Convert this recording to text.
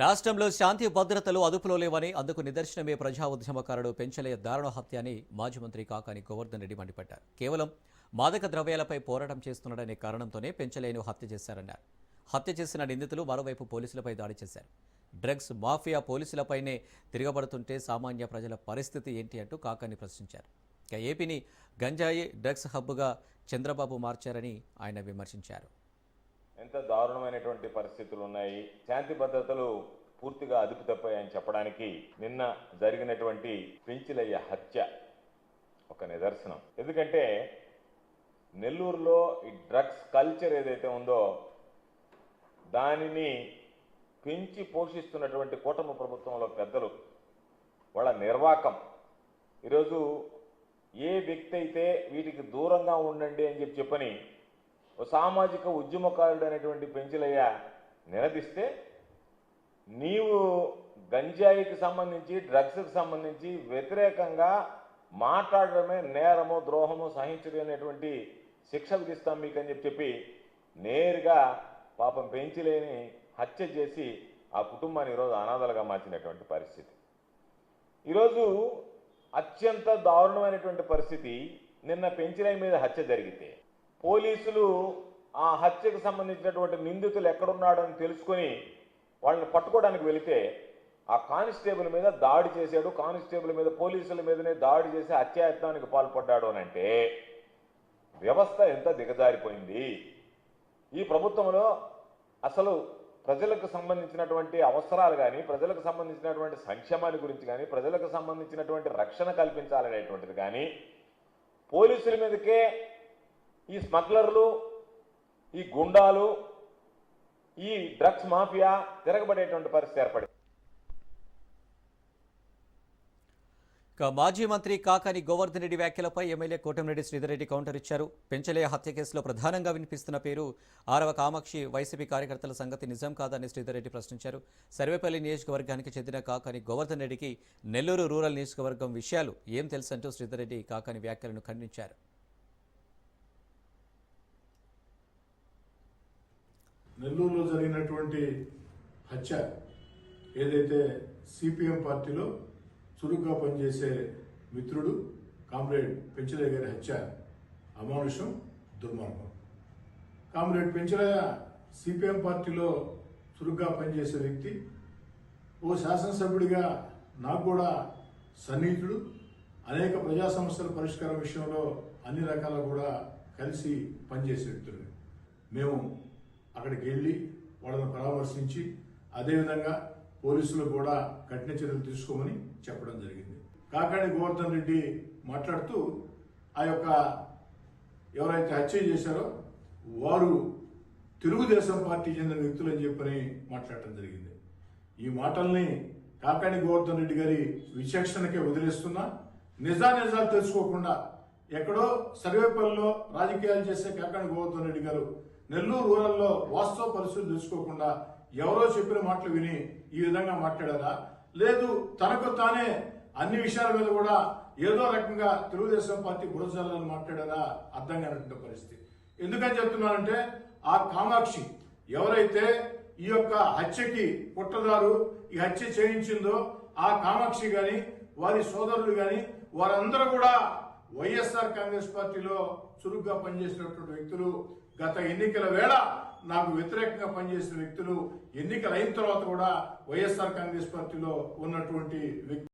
రాష్ట్రంలో శాంతి భద్రతలు అదుపులో లేవని అందుకు నిదర్శనమే ప్రజా ఉద్యమకారుడు పెంచలయ్య దారుణ హత్య అని మాజీ మంత్రి కాకాని గోవర్ధన్ రెడ్డి మండిపడ్డారు. కేవలం మాదక ద్రవ్యాలపై పోరాటం చేస్తున్నాడనే కారణంతోనే పెంచలయ్యను హత్య చేశారన్నారు. హత్య చేసిన నిందితులు మరోవైపు పోలీసులపై దాడి చేశారు. డ్రగ్స్ మాఫియా పోలీసులపైనే తిరగబడుతుంటే సామాన్య ప్రజల పరిస్థితి ఏంటి అంటూ కాకాని ప్రశ్నించారు. ఇక ఏపీని గంజాయి డ్రగ్స్ హబ్గా చంద్రబాబు మార్చారని ఆయన విమర్శించారు. ఎంత దారుణమైనటువంటి పరిస్థితులు ఉన్నాయి, శాంతి భద్రతలు పూర్తిగా అదుపు తప్పాయని చెప్పడానికి నిన్న జరిగినటువంటి పెంచలయ్య హత్య ఒక నిదర్శనం. ఎందుకంటే నెల్లూరులో ఈ డ్రగ్స్ కల్చర్ ఏదైతే ఉందో దానిని పెంచి పోషిస్తున్నటువంటి కూటమి ప్రభుత్వంలో పెద్దలు వాళ్ళ నిర్వాకం. ఈరోజు ఏ వ్యక్తి అయితే వీటికి దూరంగా ఉండండి అని చెప్పని ఓ సామాజిక ఉద్యమకారుడు అనేటువంటి పెంచలయ్య నిలదీస్తే నీవు గంజాయికి సంబంధించి డ్రగ్స్కి సంబంధించి వ్యతిరేకంగా మాట్లాడడమే నేరమో ద్రోహమో సహించడం అనేటువంటి శిక్ష విధిస్తాం మీకు అని చెప్పి నేరుగా పాపం పెంచలేని హత్య చేసి ఆ కుటుంబాన్ని ఈరోజు అనాథలుగా మార్చినటువంటి పరిస్థితి. ఈరోజు అత్యంత దారుణమైనటువంటి పరిస్థితి. నిన్న పెంచలయ్య మీద హత్య జరిగితే పోలీసులు ఆ హత్యకు సంబంధించినటువంటి నిందితులు ఎక్కడున్నాడని తెలుసుకొని వాళ్ళని పట్టుకోవడానికి వెళితే ఆ కానిస్టేబుల్ మీద దాడి చేశాడు, కానిస్టేబుల్ మీద పోలీసుల మీదనే దాడి చేసి హత్యాయత్నానికి పాల్పడ్డాడు అని అంటే వ్యవస్థ ఎంత దిగజారిపోయింది. ఈ ప్రభుత్వంలో అసలు ప్రజలకు సంబంధించినటువంటి అవసరాలు కానీ, ప్రజలకు సంబంధించినటువంటి సంక్షేమాన్ని గురించి కానీ, ప్రజలకు సంబంధించినటువంటి రక్షణ కల్పించాలనేటువంటిది కానీ పోలీసుల మీదకే ఈ స్మగ్లర్లు, ఈ గుండాలు, ఈ డ్రగ్స్ మాఫియా తిరగబడేటువంటి పరిస్థితి ఏర్పడింది. మాజీ మంత్రి కాకాని గోవర్ధన్ రెడ్డి వ్యాఖ్యలపై ఎమ్మెల్యే కోటమిరెడ్డి శ్రీధర్ రెడ్డి కౌంటర్ ఇచ్చారు. పెంచలయ్య హత్య కేసులో ప్రధానంగా వినిపిస్తున్న పేరు 6వ కామాక్షి వైసీపీ కార్యకర్తల సంగతి నిజం కాదని శ్రీధర్ రెడ్డి ప్రశ్నించారు. సర్వేపల్లి నియోజకవర్గానికి చెందిన కాకాని గోవర్ధన్ రెడ్డికి నెల్లూరు రూరల్ నియోజకవర్గం విషయాలు ఏం తెలుసంటూ శ్రీధర్ రెడ్డి కాకాని వ్యాఖ్యలను ఖండించారు. నెల్లూరులో జరిగినటువంటి హత్య ఏదైతే సిపిఎం పార్టీలో చురుగ్గా పనిచేసే మిత్రుడు కామ్రేడ్ పెంచలయ్య గారి హత్య అమానుషం, దుర్మార్గం. కామ్రేడ్ పెంచలయ్య సిపిఎం పార్టీలో చురుగ్గా పనిచేసే వ్యక్తి. ఓ శాసనసభ్యుడిగా నాకు కూడా సన్నిహితుడు. అనేక ప్రజా సమస్యల పరిష్కారం విషయంలో అన్ని రకాల కూడా కలిసి పనిచేసే వ్యక్తులు. మేము అక్కడికి వెళ్ళి వాళ్ళని పరామర్శించి అదేవిధంగా పోలీసులు కూడా కఠిన చర్యలు తీసుకోమని చెప్పడం జరిగింది. కాకాని గోవర్ధన్ రెడ్డి మాట్లాడుతూ ఆ యొక్క ఎవరైతే హత్య చేశారో వారు తెలుగుదేశం పార్టీ చెందిన వ్యక్తులు అని చెప్పని మాట్లాడటం జరిగింది. ఈ మాటల్ని కాకాని గోవర్ధన్ రెడ్డి గారి విచక్షణకే వదిలేస్తున్నా, నిజాలు తెలుసుకోకుండా ఎక్కడో సర్వేపల్లిలో రాజకీయాలు చేసే కాకాని గోవర్ధన్ రెడ్డి గారు నెల్లూరు రూరల్లో వాస్తవ పరిస్థితులు తెలుసుకోకుండా ఎవరో చెప్పిన మాటలు విని ఈ విధంగా మాట్లాడారా, లేదు తనకు తానే అన్ని విషయాల మీద కూడా ఏదో రకంగా తెలుగుదేశం పార్టీ బురజాలని మాట్లాడారా అర్థం కానటువంటి పరిస్థితి. ఎందుకని చెప్తున్నానంటే ఆ కామాక్షి ఎవరైతే ఈ యొక్క హత్యకి పుట్టదారు, ఈ హత్య చేయించిందో ఆ కామాక్షి గాని వారి సోదరులు గాని వారందరూ కూడా వైఎస్ఆర్ కాంగ్రెస్ పార్టీలో చురుగ్గా పనిచేసినటువంటి వ్యక్తులు. గత ఎన్నికల వేళ నాకు వ్యతిరేకంగా పనిచేసిన వ్యక్తులు ఎన్నికలు అయిన తర్వాత కూడా వైఎస్ఆర్ కాంగ్రెస్ పార్టీలో ఉన్నటువంటి వ్యక్తులు.